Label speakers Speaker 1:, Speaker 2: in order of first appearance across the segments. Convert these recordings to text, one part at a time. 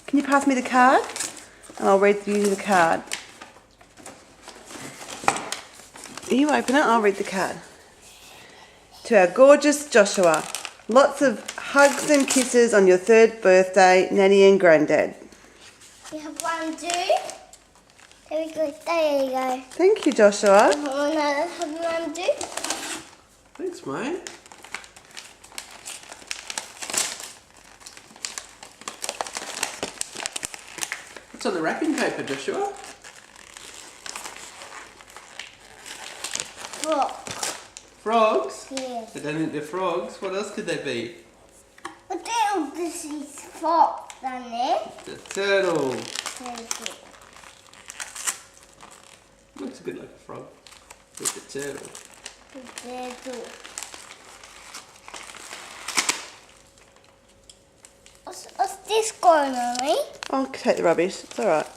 Speaker 1: Can you pass me the card? And I'll read you the card. You open it, I'll read the card. To our gorgeous Joshua, lots of hugs and kisses on your 3rd birthday, Nanny and Grandad.
Speaker 2: You have one, two. There we go. There you go.
Speaker 1: Thank you, Joshua.
Speaker 2: Have one, two.
Speaker 3: Thanks, mate. What's on the wrapping paper, Joshua?
Speaker 2: Frog.
Speaker 3: Frogs?
Speaker 2: Yes.
Speaker 3: I don't think they're frogs. What else could they be?
Speaker 2: But this is frog, isn't it?
Speaker 3: The turtle.
Speaker 2: Turtle.
Speaker 3: Looks a bit like a frog with the turtle.
Speaker 2: Turtle. What's this going on, eh?
Speaker 1: I'll take the rubbish. It's alright.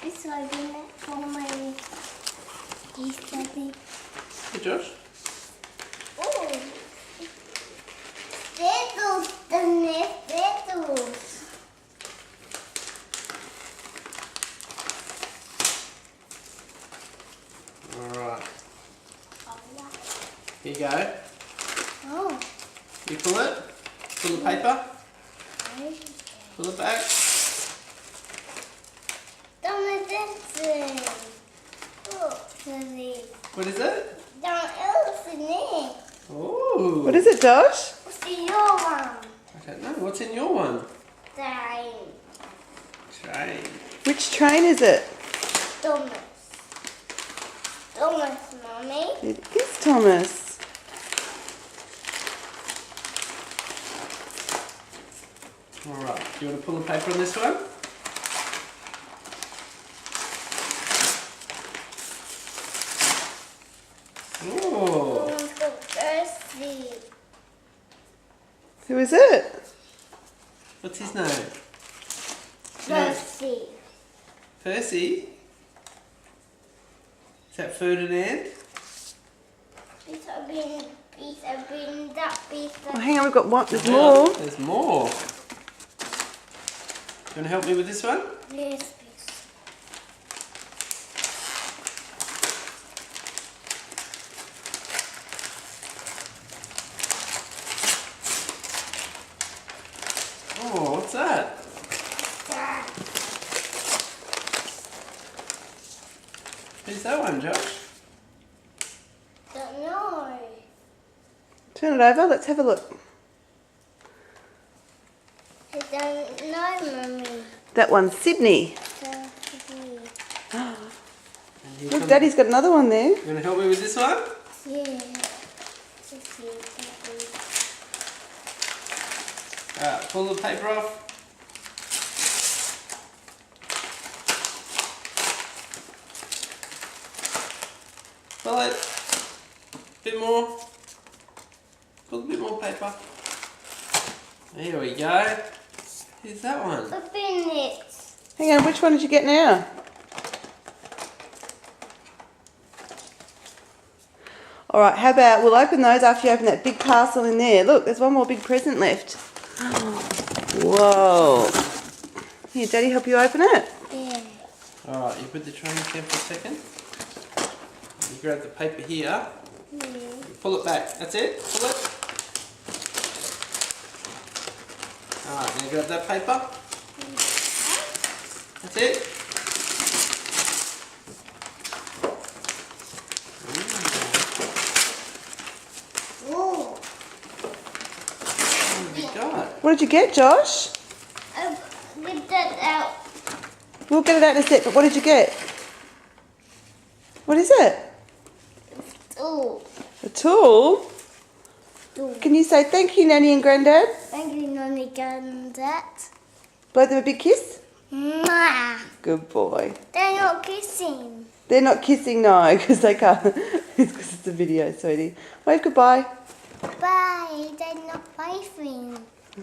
Speaker 2: This one, isn't it? For my study.
Speaker 3: Hey, Josh.
Speaker 2: Oh, turtles, isn't it? Turtles.
Speaker 3: Alright. Here you go.
Speaker 2: Oh.
Speaker 3: You pull it. Pull the paper. Pull it back.
Speaker 2: Don't listen. Oh, sorry.
Speaker 3: What is it?
Speaker 2: Don't listen.
Speaker 3: Oh.
Speaker 1: What is it, Josh?
Speaker 2: What's in your one?
Speaker 3: I don't know. What's in your one?
Speaker 2: Train.
Speaker 3: Train.
Speaker 1: Which train is it?
Speaker 2: Thomas. Thomas, Mommy.
Speaker 1: It is Thomas.
Speaker 3: Alright. Do you want to pull the paper on this one? Oh.
Speaker 2: Thomas got thirsty.
Speaker 1: Who is it?
Speaker 3: What's his name?
Speaker 2: Thirsty.
Speaker 3: Percy? Is that Ferdinand?
Speaker 2: Piece of bean, that piece
Speaker 1: Oh,
Speaker 2: of...
Speaker 1: hang on, we've got one. There's
Speaker 3: Yeah,
Speaker 1: more.
Speaker 3: There's more. You want to help me with this one?
Speaker 2: Yes, please.
Speaker 3: Oh, what's that?
Speaker 2: That.
Speaker 3: Who's that one, Josh?
Speaker 2: Don't know.
Speaker 1: Turn it over. Let's have a look.
Speaker 2: I don't know, Mummy.
Speaker 1: That one's Sydney.
Speaker 3: And here
Speaker 1: Look,
Speaker 3: comes-
Speaker 1: Daddy's got another one there.
Speaker 3: You want to help me with this one?
Speaker 2: Yeah.
Speaker 3: Alright, pull the paper off. Pull it. Bit more. Pull a bit more paper. There we go. Who's that one?
Speaker 2: Open it.
Speaker 1: Hang on, which one did you get now? Alright, how about we'll open those after you open that big parcel in there. Look, there's one more big present left. Whoa. Here, Daddy help you open it?
Speaker 2: Yeah.
Speaker 3: Alright, you put the tray in there for a second. You grab the paper here.
Speaker 2: Yeah.
Speaker 3: You pull it back. That's it. Pull it. Alright, now grab that paper. That's it.
Speaker 2: Oh.
Speaker 3: What have you got?
Speaker 1: What did you get, Josh?
Speaker 2: Get that out.
Speaker 1: We'll get it out in a sec, but what did you get? What is it?
Speaker 2: Oh.
Speaker 1: A tool?
Speaker 2: Oh.
Speaker 1: Can you say thank you, Nanny and Grandad?
Speaker 2: Thank you, Nanny, got that.
Speaker 1: Blow them a big kiss?
Speaker 2: Mwah.
Speaker 1: Good boy.
Speaker 2: They're not kissing.
Speaker 1: They're not kissing, no, because they can't. It's because it's a video, sweetie. Wave goodbye.
Speaker 2: Bye. They're not waving.